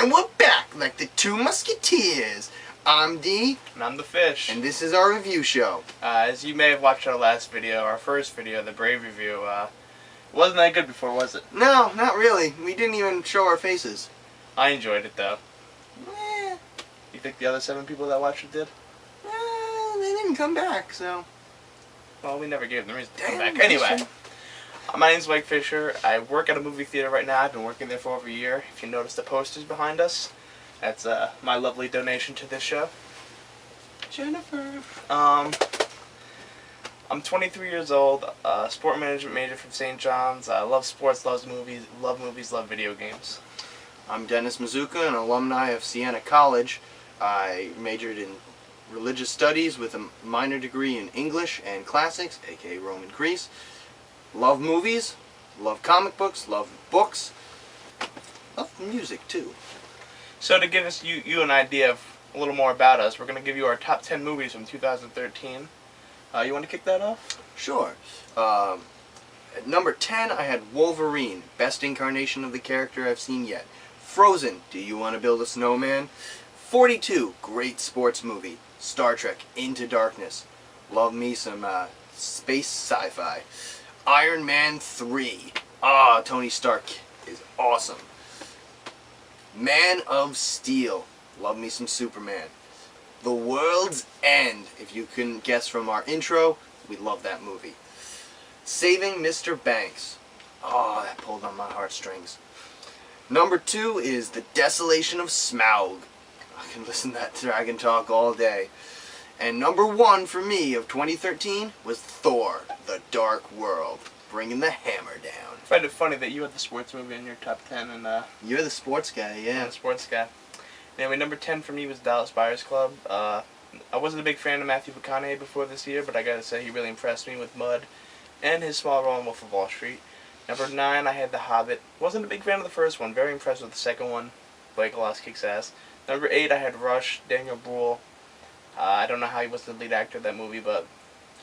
And we're back like the two musketeers. I'm D. And I'm the Fish. And this is our review show. As you may have watched our last video, our first video, the Brave review, wasn't that good before, was it? No, not really. We didn't even show our faces. I enjoyed it, though. You think the other 7 people that watched it did? They didn't come back, so... Well, we never gave them a reason to come back. Anyway, my name's Mike Fisher. I work at a movie theater right now. I've been working there for over a year. If you notice the posters behind us, that's my lovely donation to this show. Jennifer. I'm 23 years old, sport management major from St. John's. I love sports, love movies, love video games. I'm Dennis Mazuka, an alumni of Siena College. I majored in religious studies with a minor degree in English and classics, aka Roman Greece. Love movies, love comic books, love books, love music too. So to give us you an idea of a little more about us, we're going to give you our top 10 movies from 2013. You want to kick that off? Sure. At number 10, I had Wolverine, best incarnation of the character I've seen yet. Frozen, Do You Want to Build a Snowman? 42, great sports movie. Star Trek, Into Darkness. Love me some space sci-fi. Iron Man 3. Tony Stark is awesome. Man of Steel. Love me some Superman. The World's End. If you couldn't guess from our intro, we love that movie. Saving Mr. Banks. That pulled on my heartstrings. Number 2 is The Desolation of Smaug. I can listen to that dragon talk all day. And number 1 for me of 2013 was Thor, The Dark World, bringing the hammer down. I find it funny that you had the sports movie in your top 10 and You're the sports guy, yeah. I'm the sports guy. Anyway, number 10 for me was Dallas Buyers Club. I wasn't a big fan of Matthew McConaughey before this year, but I gotta say he really impressed me with Mud and his small role in Wolf of Wall Street. Number 9, I had The Hobbit. Wasn't a big fan of the first one. Very impressed with the second one. Blake Lost kicks ass. Number 8, I had Rush, Daniel Bruhl. I don't know how he was the lead actor of that movie, but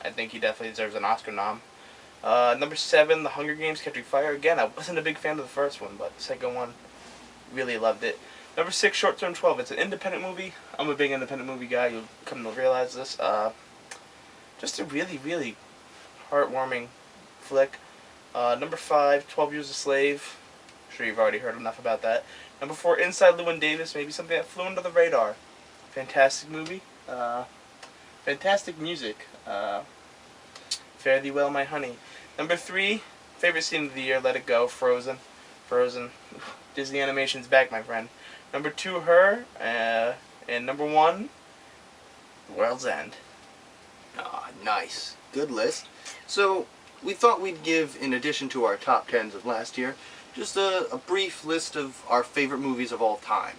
I think he definitely deserves an Oscar nom. Number 7, The Hunger Games: Catching Fire. Again, I wasn't a big fan of the first one, but the second one, really loved it. Number 6, Short Term 12. It's an independent movie. I'm a big independent movie guy. You'll come to realize this. Just a really, really heartwarming flick. Number 5, 12 Years a Slave. I'm sure you've already heard enough about that. Number 4, Inside Llewyn Davis. Maybe something that flew under the radar. Fantastic movie. Fantastic music. Fare thee well, my honey. Number 3, favorite scene of the year, Let It Go, Frozen. Frozen. Disney Animation's back, my friend. Number 2, Her. And number 1, World's End. Nice. Good list. So, we thought we'd give, in addition to our top 10s of last year, just a brief list of our favorite movies of all time.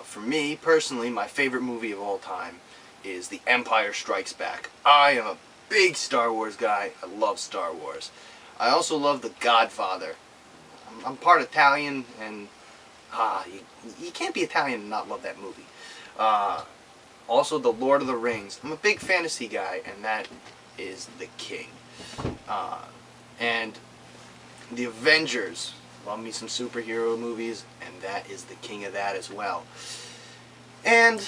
For me, personally, my favorite movie of all time is The Empire Strikes Back. I am a big Star Wars guy. I love Star Wars. I also love The Godfather. I'm part Italian, and you can't be Italian and not love that movie. Also, The Lord of the Rings. I'm a big fantasy guy, and that is The King. And The Avengers. Love me some superhero movies, and that is the king of that as well. And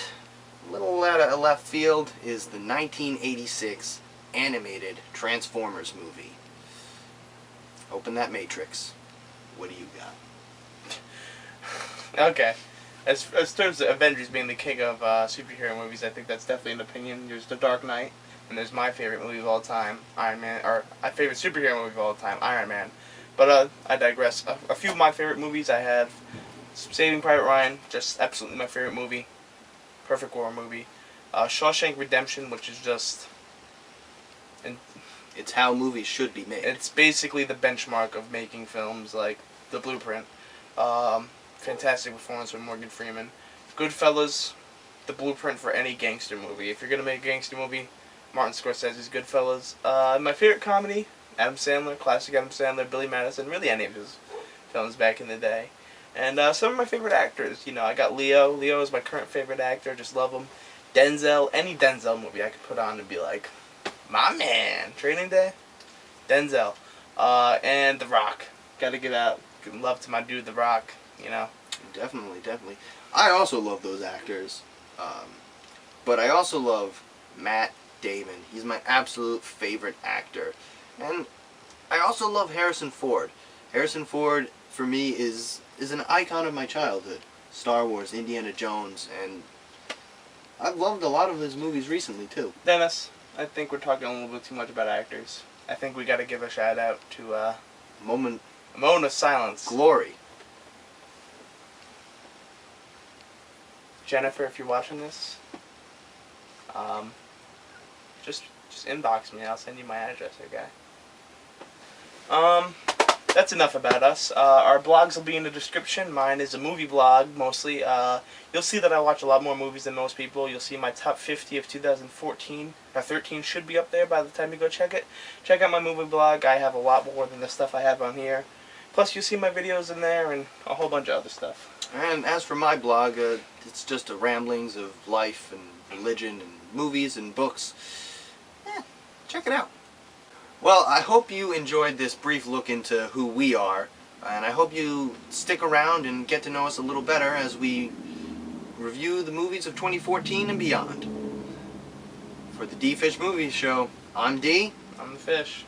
a little out of left field is the 1986 animated Transformers movie. Open that matrix. What do you got? Okay. As terms of Avengers being the king of superhero movies, I think that's definitely an opinion. There's The Dark Knight, and there's my favorite movie of all time, Iron Man, or my favorite superhero movie of all time, Iron Man. But I digress. A few of my favorite movies I have: Saving Private Ryan, just absolutely my favorite movie, perfect war movie. Shawshank Redemption, which is just, It's how movies should be made. it's basically the benchmark of making films, like the blueprint. Fantastic performance from Morgan Freeman. Goodfellas, the blueprint for any gangster movie. If you're gonna make a gangster movie, Martin Scorsese's Goodfellas. My favorite comedy, Adam Sandler, classic Adam Sandler, Billy Madison, really any of his films back in the day. And some of my favorite actors, I got Leo. Leo is my current favorite actor, just love him. Denzel, any Denzel movie I could put on and be like, my man. Training Day, Denzel. And The Rock. Gotta give out love to my dude, The Rock. Definitely, definitely. I also love those actors, but I also love Matt Damon. He's my absolute favorite actor, and I also love Harrison Ford. Harrison Ford, for me, is an icon of my childhood. Star Wars, Indiana Jones, and I've loved a lot of his movies recently too. Dennis, I think we're talking a little bit too much about actors. I think we got to give a shout out to a moment of silence. Glory. Jennifer, if you're watching this, just inbox me. I'll send you my address, okay? That's enough about us. Our blogs will be in the description. Mine is a movie blog, mostly. You'll see that I watch a lot more movies than most people. You'll see my top 50 of 2014. Or 13 should be up there by the time you go check it. Check out my movie blog. I have a lot more than the stuff I have on here. Plus, you'll see my videos in there and a whole bunch of other stuff. And as for my blog, it's just a ramblings of life and religion and movies and books. Check it out. Well, I hope you enjoyed this brief look into who we are, and I hope you stick around and get to know us a little better as we review the movies of 2014 and beyond. For the D-Fish Movie Show, I'm D. I'm the fish.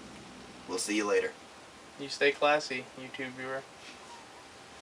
We'll see you later. You stay classy, YouTube viewer.